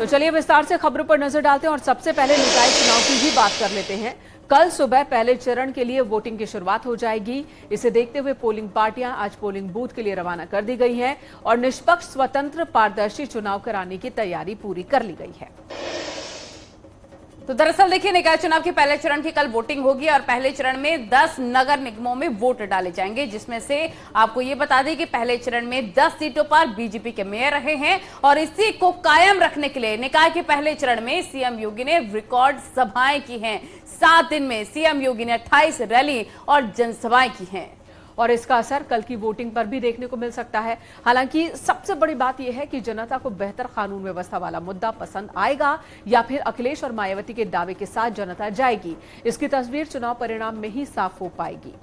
तो चलिए विस्तार से खबरों पर नजर डालते हैं और सबसे पहले निकाय चुनाव की ही बात कर लेते हैं। कल सुबह पहले चरण के लिए वोटिंग की शुरुआत हो जाएगी। इसे देखते हुए पोलिंग पार्टियां आज पोलिंग बूथ के लिए रवाना कर दी गई हैं और निष्पक्ष, स्वतंत्र, पारदर्शी चुनाव कराने की तैयारी पूरी कर ली गई है। तो दरअसल देखिए, निकाय चुनाव के पहले चरण की कल वोटिंग होगी और पहले चरण में 10 नगर निगमों में वोट डाले जाएंगे, जिसमें से आपको ये बता दें कि पहले चरण में 10 सीटों पर बीजेपी के मेयर रहे हैं और इसी को कायम रखने के लिए निकाय के पहले चरण में सीएम योगी ने रिकॉर्ड सभाएं की हैं। 7 दिन में सीएम योगी ने 28 रैली और जनसभाएं की हैं और इसका असर कल की वोटिंग पर भी देखने को मिल सकता है। हालांकि सबसे बड़ी बात यह है कि जनता को बेहतर कानून व्यवस्था वाला मुद्दा पसंद आएगा या फिर अखिलेश और मायावती के दावे के साथ जनता जाएगी, इसकी तस्वीर चुनाव परिणाम में ही साफ हो पाएगी।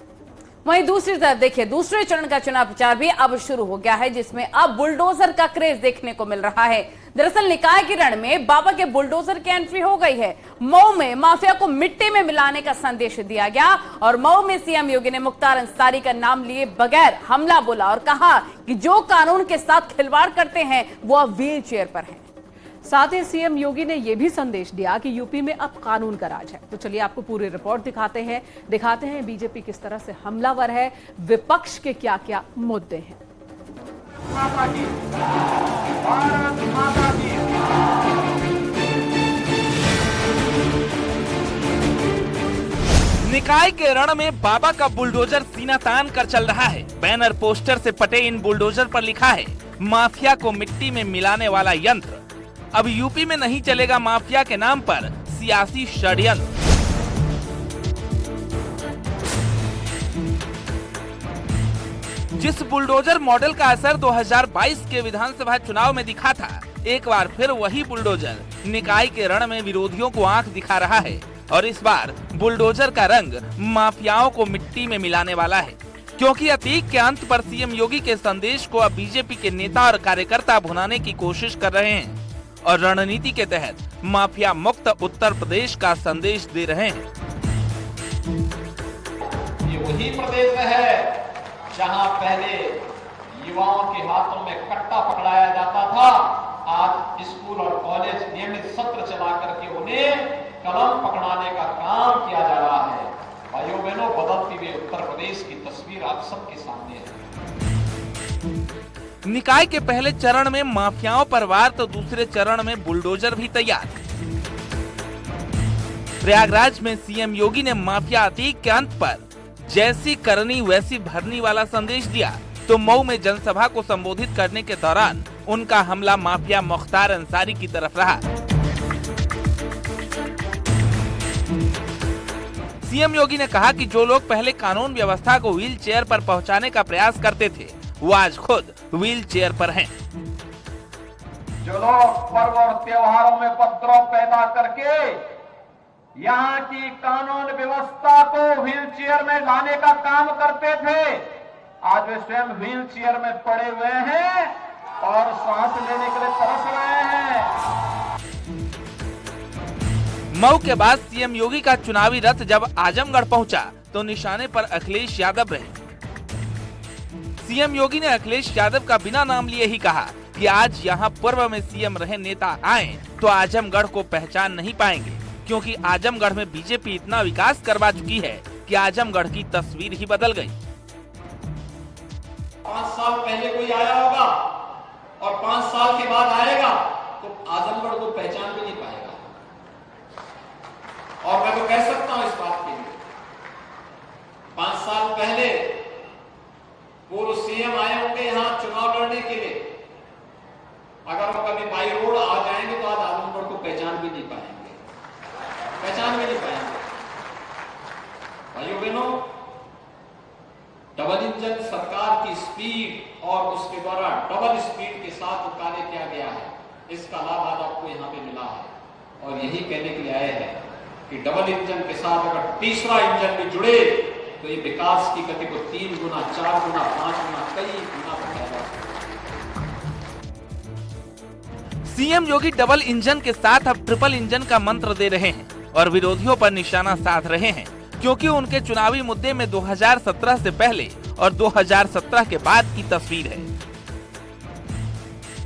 वहीं दूसरी तरफ देखिए, दूसरे चरण का चुनाव प्रचार भी अब शुरू हो गया है, जिसमें अब बुलडोजर का क्रेज देखने को मिल रहा है। दरअसल निकाय के रण में बाबा के बुलडोजर की एंट्री हो गई है। मऊ में माफिया को मिट्टी में मिलाने का संदेश दिया गया और मऊ में सीएम योगी ने मुख्तार अंसारी का नाम लिए बगैर हमला बोला और कहा कि जो कानून के साथ खिलवाड़ करते हैं वो अब व्हील चेयर पर है। साथ ही सीएम योगी ने यह भी संदेश दिया कि यूपी में अब कानून का राज है। तो चलिए आपको पूरी रिपोर्ट दिखाते हैं बीजेपी किस तरह से हमलावर है, विपक्ष के क्या क्या मुद्दे हैं। निकाय के रण में बाबा का बुलडोजर सीना तान कर चल रहा है। बैनर पोस्टर से पटे इन बुलडोजर पर लिखा है, माफिया को मिट्टी में मिलाने वाला यंत्र। अब यूपी में नहीं चलेगा माफिया के नाम पर सियासी षड्यंत्र। जिस बुलडोजर मॉडल का असर 2022 के विधानसभा चुनाव में दिखा था, एक बार फिर वही बुलडोजर निकाय के रण में विरोधियों को आंख दिखा रहा है और इस बार बुलडोजर का रंग माफियाओं को मिट्टी में मिलाने वाला है, क्योंकि अतीक के अंत पर सीएम योगी के संदेश को अब बीजेपी के नेता और कार्यकर्ता भुनाने की कोशिश कर रहे हैं और रणनीति के तहत माफिया मुक्त उत्तर प्रदेश का संदेश दे रहे हैं। ये वही प्रदेश है जहां पहले युवाओं के हाथों में कट्टा पकड़ाया जाता था। आज स्कूल और कॉलेज नियमित सत्र चला करके उन्हें कलम पकड़ाने का काम किया जा रहा है। भाइयों बहनों, बदलती हुई उत्तर प्रदेश की तस्वीर आप सबके सामने है। निकाय के पहले चरण में माफियाओं पर वार तो दूसरे चरण में बुलडोजर भी तैयार। प्रयागराज में सीएम योगी ने माफिया अतीक के अंत पर जैसी करनी वैसी भरनी वाला संदेश दिया, तो मऊ में जनसभा को संबोधित करने के दौरान उनका हमला माफिया मुख्तार अंसारी की तरफ रहा। सीएम योगी ने कहा कि जो लोग पहले कानून व्यवस्था को व्हील चेयर पर पहुंचाने का प्रयास करते थे, वो आज खुद व्हील चेयर पर हैं। जो लोग पर्व और त्योहारों में उपद्रव पैदा करके यहाँ की कानून व्यवस्था को व्हील चेयर में लाने का काम करते थे, आज वे स्वयं व्हील चेयर में पड़े हुए हैं और सांस लेने के लिए तरस रहे हैं। मऊ के बाद सीएम योगी का चुनावी रथ जब आजमगढ़ पहुंचा, तो निशाने पर अखिलेश यादव रहे। सीएम योगी ने अखिलेश यादव का बिना नाम लिए ही कहा कि आज यहां पूर्व में सीएम रहे नेता आए तो आजमगढ़ को पहचान नहीं पाएंगे, क्योंकि आजमगढ़ में बीजेपी इतना विकास करवा चुकी है कि आजमगढ़ की तस्वीर ही बदल गई। 5 साल पहले कोई आया होगा और 5 साल के बाद आएगा तो आजमगढ़ को पहचान भी नहीं पाएगा। और मैं तो कह सकता हूं इस बात के लिए, 5 साल पहले पूर्व सीएम आए होंगे यहां चुनाव लड़ने के लिए, अगर वो कभी बाई रोड आ जाएंगे तो आज आजमगढ़ को पहचान भी नहीं पाएंगे। भाइयों बहनों, डबल इंजन सरकार की स्पीड और उसके द्वारा डबल स्पीड के साथ जो कार्य किया गया है, इसका लाभ आज आपको यहाँ पे मिला है और यही कहने के लिए आए हैं कि डबल इंजन के साथ अगर तीसरा इंजन भी जुड़े तो ये विकास की गति को 3 गुना, 4 गुना, 5 गुना, कई गुना बढ़ाएगा। सीएम योगी डबल इंजन के साथ अब ट्रिपल इंजन का मंत्र दे रहे हैं और विरोधियों पर निशाना साध रहे हैं, क्योंकि उनके चुनावी मुद्दे में 2017 से पहले और 2017 के बाद की तस्वीर है।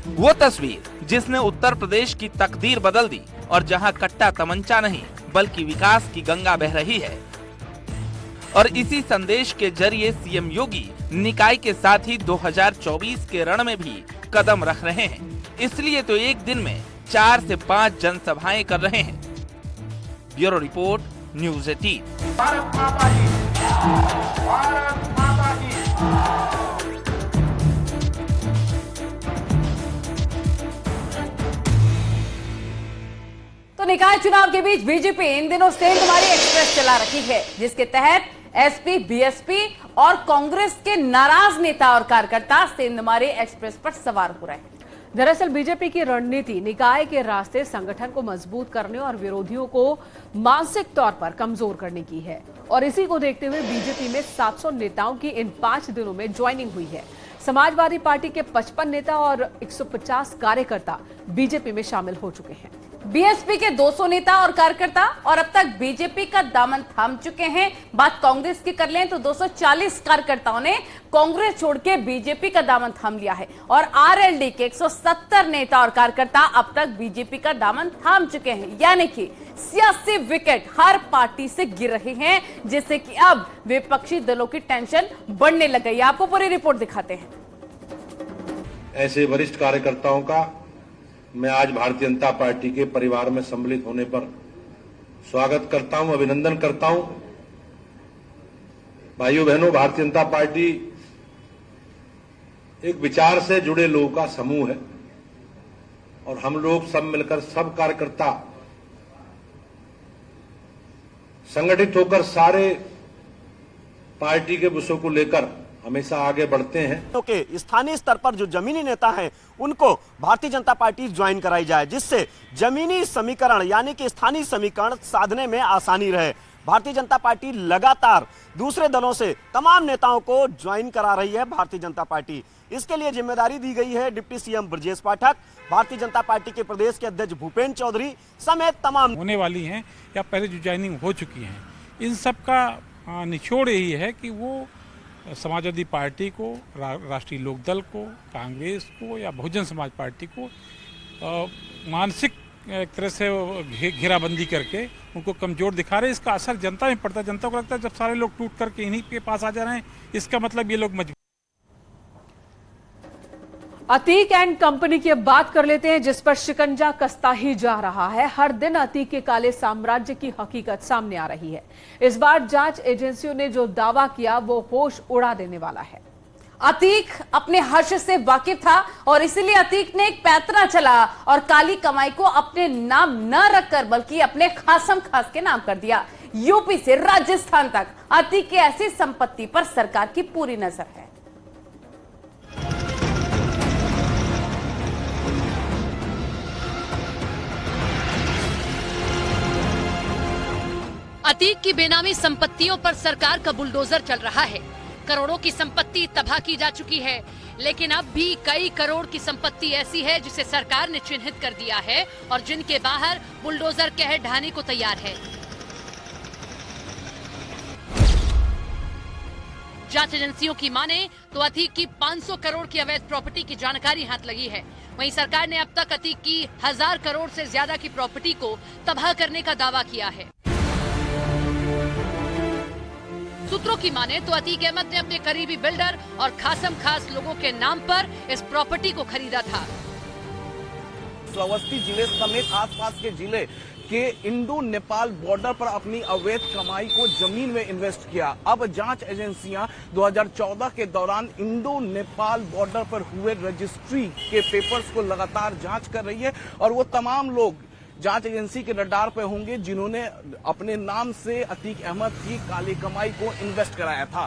वो तस्वीर जिसने उत्तर प्रदेश की तकदीर बदल दी और जहां कट्टा तमंचा नहीं बल्कि विकास की गंगा बह रही है। और इसी संदेश के जरिए सीएम योगी निकाय के साथ ही 2024 के रण में भी कदम रख रहे हैं। इसलिए तो एक दिन में 4 से 5 जनसभाएं कर रहे हैं। Bureau report, news 18। भारत माता की, भारत माता की। तो निकाय चुनाव के बीच बीजेपी इन दिनों सेंधमारी एक्सप्रेस चला रही है, जिसके तहत एसपी, बीएसपी और कांग्रेस के नाराज नेता और कार्यकर्ता सेंधमारी एक्सप्रेस पर सवार हो रहे हैं। दरअसल बीजेपी की रणनीति निकाय के रास्ते संगठन को मजबूत करने और विरोधियों को मानसिक तौर पर कमजोर करने की है। और इसी को देखते हुए बीजेपी में 700 नेताओं की इन 5 दिनों में ज्वाइनिंग हुई है। समाजवादी पार्टी के 55 नेता और 150 कार्यकर्ता बीजेपी में शामिल हो चुके हैं। बीएसपी के 200 नेता और कार्यकर्ता और अब तक बीजेपी का दामन थाम चुके हैं। बात कांग्रेस की कर लें तो 240 कार्यकर्ताओं ने कांग्रेस छोड़ के बीजेपी का दामन थाम लिया है और आरएलडी के 170 नेता और कार्यकर्ता अब तक बीजेपी का दामन थाम चुके हैं। यानी कि सियासी विकेट हर पार्टी से गिर रहे हैं, जिससे कि अब विपक्षी दलों की टेंशन बढ़ने लग गई है। आपको पूरी रिपोर्ट दिखाते हैं। ऐसे वरिष्ठ कार्यकर्ताओं का मैं आज भारतीय जनता पार्टी के परिवार में सम्मिलित होने पर स्वागत करता हूं, अभिनंदन करता हूं। भाइयों बहनों, भारतीय जनता पार्टी एक विचार से जुड़े लोगों का समूह है और हम लोग सब मिलकर, सब कार्यकर्ता संगठित होकर सारे पार्टी के विषयों को लेकर हमेशा आगे बढ़ते हैं। के स्थानीय स्तर पर जो जमीनी नेता हैं उनको भारतीय जनता पार्टी ज्वाइन कराई जाए, जिससे जमीनी समीकरण यानी कि स्थानीय समीकरण साधने में आसानी रहे। भारतीय जनता पार्टी लगातार दूसरे दलों से तमाम नेताओं को ज्वाइन करा रही है। भारतीय जनता पार्टी इसके लिए जिम्मेदारी दी गई है deputy CM Brajesh Pathak, Bharatiya Janata party के प्रदेश के अध्यक्ष भूपेंद्र चौधरी समेत तमाम होने वाली हैं या पहले जो ज्वाइनिंग हो चुकी हैं। इन सब का निचोड़ यही है कि वो समाजवादी पार्टी को, राष्ट्रीय लोकदल को, कांग्रेस को या बहुजन समाज पार्टी को मानसिक एक तरह से घेराबंदी करके उनको कमजोर दिखा रहे हैं। इसका असर जनता में पड़ता है। जनता को लगता है जब सारे लोग टूट करके इन्हीं के पास आ जा रहे हैं, इसका मतलब ये लोग मजबूत। अतीक एंड कंपनी की अब बात कर लेते हैं, जिस पर शिकंजा कसता ही जा रहा है। हर दिन अतीक के काले साम्राज्य की हकीकत सामने आ रही है। इस बार जांच एजेंसियों ने जो दावा किया वो होश उड़ा देने वाला है। अतीक अपने हर्ष से वाकिफ था और इसीलिए अतीक ने एक पैतरा चला और काली कमाई को अपने नाम न रखकर बल्कि अपने खासम खास के नाम कर दिया। यूपी से राजस्थान तक अतीक की ऐसी संपत्ति पर सरकार की पूरी नजर है। अतीक की बेनामी संपत्तियों पर सरकार का बुलडोजर चल रहा है। करोड़ों की संपत्ति तबाह की जा चुकी है, लेकिन अब भी कई करोड़ की संपत्ति ऐसी है जिसे सरकार ने चिन्हित कर दिया है और जिनके बाहर बुलडोजर कहर ढाने को तैयार है। जांच एजेंसियों की माने तो अतीक की 500 करोड़ की अवैध प्रॉपर्टी की जानकारी हाथ लगी है। वहीं सरकार ने अब तक अतीक की 1000 करोड़ से ज्यादा की प्रॉपर्टी को तबाह करने का दावा किया है। सूत्रों की माने तो अतीक अहमद ने अपने करीबी बिल्डर और खासम खास लोगों के नाम पर इस प्रॉपर्टी को खरीदा था। श्रावस्ती जिले समेत आसपास के जिले के इंडो नेपाल बॉर्डर पर अपनी अवैध कमाई को जमीन में इन्वेस्ट किया। अब जांच एजेंसियां 2014 के दौरान इंडो नेपाल बॉर्डर पर हुए रजिस्ट्री के पेपर्स को लगातार जांच कर रही है और वो तमाम लोग जांच एजेंसी के रडार पे होंगे जिन्होंने अपने नाम से अतीक अहमद की काली कमाई को इन्वेस्ट कराया था।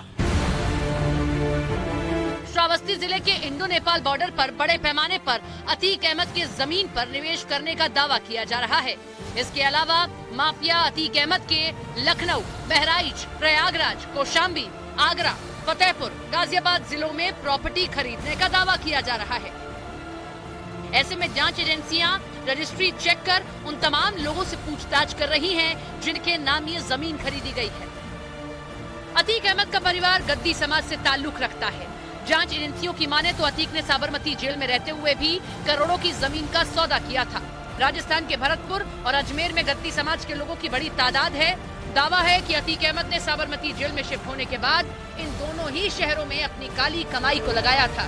श्रावस्ती जिले के इंडो नेपाल बॉर्डर पर बड़े पैमाने पर अतीक अहमद की जमीन पर निवेश करने का दावा किया जा रहा है। इसके अलावा माफिया अतीक अहमद के लखनऊ, बहराइच, प्रयागराज, कौशाम्बी, आगरा, फतेहपुर, गाजियाबाद जिलों में प्रॉपर्टी खरीदने का दावा किया जा रहा है। ऐसे में जांच एजेंसियां रजिस्ट्री चेक कर उन तमाम लोगों से पूछताछ कर रही हैं जिनके नाम ये जमीन खरीदी गई है। अतीक अहमद का परिवार गद्दी समाज से ताल्लुक रखता है। जांच एजेंसियों की माने तो अतीक ने साबरमती जेल में रहते हुए भी करोड़ों की जमीन का सौदा किया था। राजस्थान के भरतपुर और अजमेर में गद्दी समाज के लोगों की बड़ी तादाद है। दावा है कि अतीक अहमद ने साबरमती जेल में शिफ्ट होने के बाद इन दोनों ही शहरों में अपनी काली कमाई को लगाया था।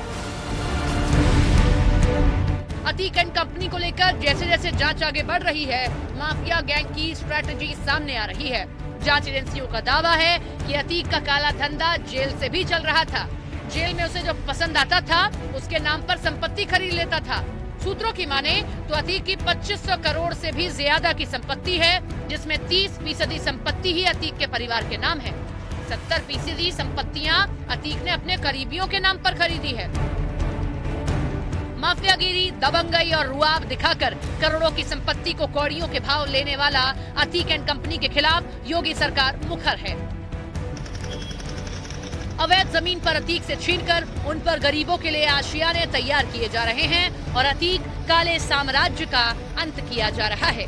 अतीक एंड कंपनी को लेकर जैसे जैसे जांच आगे बढ़ रही है, माफिया गैंग की स्ट्रैटेजी सामने आ रही है। जांच एजेंसियों का दावा है कि अतीक का काला धंधा जेल से भी चल रहा था। जेल में उसे जो पसंद आता था उसके नाम पर संपत्ति खरीद लेता था। सूत्रों की माने तो अतीक की 2500 करोड़ से भी ज्यादा की संपत्ति है, जिसमें 30% संपत्ति ही अतीक के परिवार के नाम है। 70% संपत्तियां अतीक ने अपने करीबियों के नाम पर खरीदी है। माफियागिरी, दबंगई और रुआब दिखाकर करोड़ों की संपत्ति को कौड़ियों के भाव लेने वाला अतीक एंड कंपनी के खिलाफ योगी सरकार मुखर है। अवैध जमीन पर अतीक से छीनकर उन पर गरीबों के लिए आशियाने तैयार किए जा रहे हैं और अतीक काले साम्राज्य का अंत किया जा रहा है।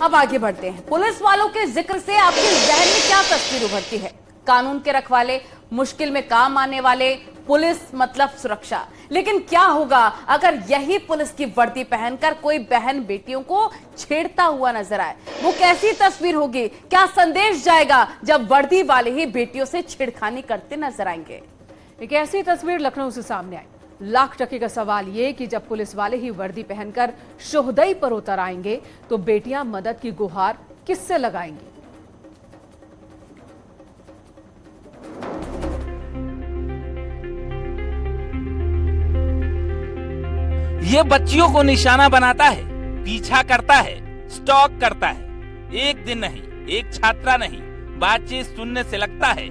अब आगे बढ़ते हैं। पुलिस वालों के जिक्र से आपके जहन में क्या तस्वीर उभरती है? कानून के रखवाले, मुश्किल में काम आने वाले, पुलिस मतलब सुरक्षा। लेकिन क्या होगा अगर यही पुलिस की वर्दी पहनकर कोई बहन बेटियों को छेड़ता हुआ नजर आए? वो कैसी तस्वीर होगी? क्या संदेश जाएगा जब वर्दी वाले ही बेटियों से छेड़खानी करते नजर आएंगे? एक ऐसी तस्वीर लखनऊ से सामने आई। लाख टके का सवाल ये कि जब पुलिस वाले ही वर्दी पहनकर शोहदई पर उतर आएंगे तो बेटियां मदद की गुहार किससे लगाएंगी? ये बच्चियों को निशाना बनाता है, पीछा करता है, स्टॉक करता है। एक दिन नहीं, एक छात्रा नहीं, बातचीत सुनने से लगता है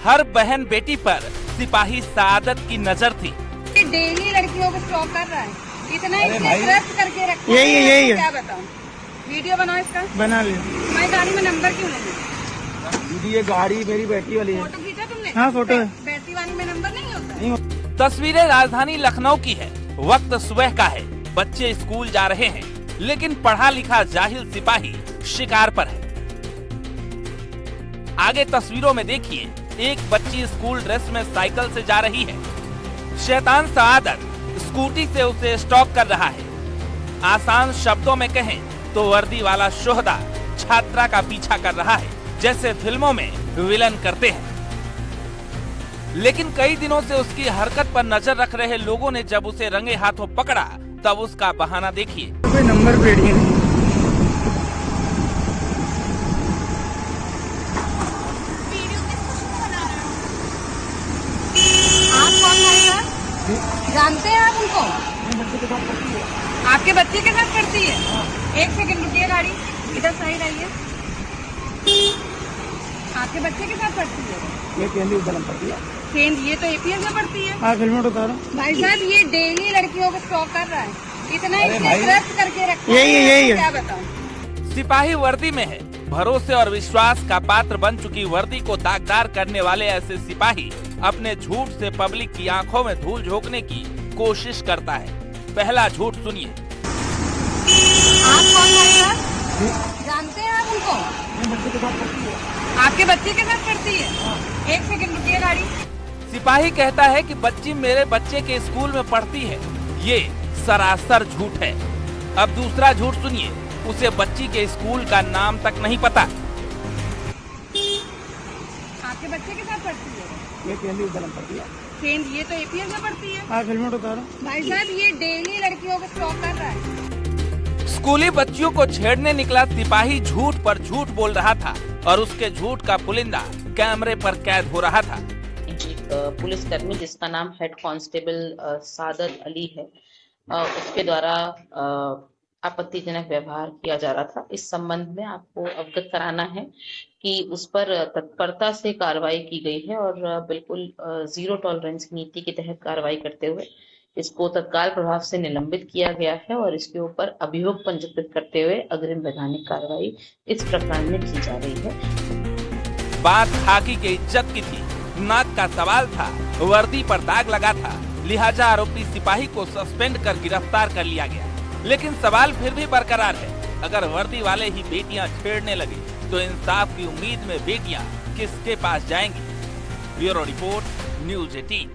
हर बहन बेटी पर सिपाही सादत की नजर थी। डेली लड़कियों को स्टॉक कर रहा है, इतना ट्रस्ट करके रखा है। यही क्या बताऊं? वीडियो बनाओ, इसका बना लिया। तुम्हारी गाड़ी में नंबर क्यों नहीं? दीदी ये गाड़ी मेरी बेटी वाली है। फोटो खींचा तुमने? हाँ फोटो है। बेटी वाली में नंबर नहीं होता। तस्वीरें राजधानी लखनऊ की है। वक्त सुबह का है, बच्चे स्कूल जा रहे हैं, लेकिन पढ़ा लिखा जाहिल सिपाही शिकार पर है। आगे तस्वीरों में देखिए, एक बच्ची स्कूल ड्रेस में साइकिल से जा रही है। शैतान सादत स्कूटी से उसे स्टॉक कर रहा है। आसान शब्दों में कहें तो वर्दी वाला शोहदा छात्रा का पीछा कर रहा है, जैसे फिल्मों में विलन करते हैं। लेकिन कई दिनों से उसकी हरकत पर नजर रख रहे लोगों ने जब उसे रंगे हाथों पकड़ा तब उसका बहाना देखिए। कोई नंबर प्लेट ही नहीं। आप कौन है? जानते हैं आप उनको? आपके बच्चे के साथ पढ़ती है? एक सेकंड रुकिए, गाड़ी इधर सही रहिए। आपके बच्चे के साथ पढ़ती है? ये केंद्रीय विद्यालय में पढ़ती है। ये तो एपीएस में पढ़ती है। हाँ हेलमेट उतारो। भाई साहब ये डेली लड़कियों को स्टॉक कर रहा है, इतना ट्रस्ट करके रखा है। यही क्या बताऊं? सिपाही वर्दी में है। भरोसे और विश्वास का पात्र बन चुकी वर्दी को दागदार करने वाले ऐसे सिपाही अपने झूठ से पब्लिक की आंखों में धूल झोंकने की कोशिश करता है। पहला झूठ सुनिए। आप कौन है? जानते हैं आप उनको? आपके बच्चे के साथ पढ़ती है? एक सेकंड रुकिए, गाड़ी। सिपाही कहता है कि बच्ची मेरे बच्चे के स्कूल में पढ़ती है। ये सरासर झूठ है। अब दूसरा झूठ सुनिए। उसे बच्ची के स्कूल का नाम तक नहीं पता। आपके बच्चे के साथ पढ़ती है? ये केंद्रीय विद्यालय में पढ़ती है। ये तो एपीएस में पढ़ती है। हाँ हेलमेट उतारो। भाई साहब ये डेली लड़कियों को स्टॉक कर रहा है। स्कूली बच्चियों को छेड़ने निकला सिपाही झूठ पर झूठ बोल रहा था और उसके झूठ का पुलिंदा कैमरे पर कैद हो रहा था। पुलिसकर्मी जिसका नाम हेड कांस्टेबल सादत अली है, उसके द्वारा आपत्तिजनक व्यवहार किया जा रहा था। इस संबंध में आपको अवगत कराना है कि उस पर तत्परता से कार्रवाई की गई है और बिल्कुल जीरो टॉलरेंस नीति के तहत कार्रवाई करते हुए इसको तत्काल प्रभाव से निलंबित किया गया है और इसके ऊपर अभियोग पंजीकृत करते हुए अग्रिम वैधानिक कार्रवाई इस प्रकरण में की जा रही है। बात खाकी के इज्जत की थी, नाक का सवाल था, वर्दी पर दाग लगा था, लिहाजा आरोपी सिपाही को सस्पेंड कर गिरफ्तार कर लिया गया। लेकिन सवाल फिर भी बरकरार है, अगर वर्दी वाले ही बेटियां छेड़ने लगे तो इंसाफ की उम्मीद में बेटियां किसके पास जाएंगी? Bureau report, news 18।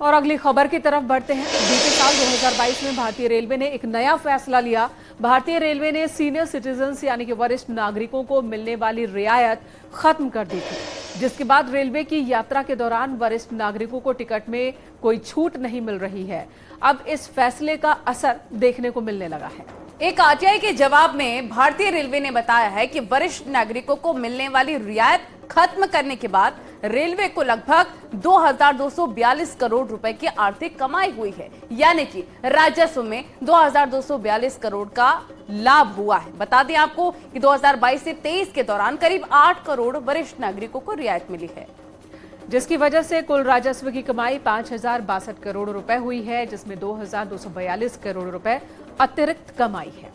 और अगली खबर की तरफ बढ़ते हैं। बीते साल 2022 में भारतीय रेलवे ने एक नया फैसला लिया। भारतीय रेलवे ने सीनियर सिटीजन्स यानी कि वरिष्ठ नागरिकों को मिलने वाली रियायत खत्म कर दी थी, जिसके बाद रेलवे की यात्रा के दौरान वरिष्ठ नागरिकों को टिकट में कोई छूट नहीं मिल रही है। अब इस फैसले का असर देखने को मिलने लगा है। एक आरटीआई के जवाब में भारतीय रेलवे ने बताया है कि वरिष्ठ नागरिकों को मिलने वाली रियायत खत्म करने के बाद रेलवे को लगभग 2242 करोड़ रुपए की आर्थिक कमाई हुई है, यानी कि राजस्व में 2242 करोड़ का लाभ हुआ है। बता दें आपको कि 2022 से 23 के दौरान करीब 8 करोड़ वरिष्ठ नागरिकों को रियायत मिली है, जिसकी वजह से कुल राजस्व की कमाई 5062 करोड़ रुपए हुई है, जिसमें 2242 करोड़ रुपए अतिरिक्त कमाई है।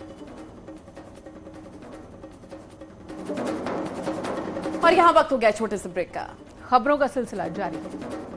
और यहां वक्त हो गया छोटे से ब्रेक का। खबरों का सिलसिला जारी है।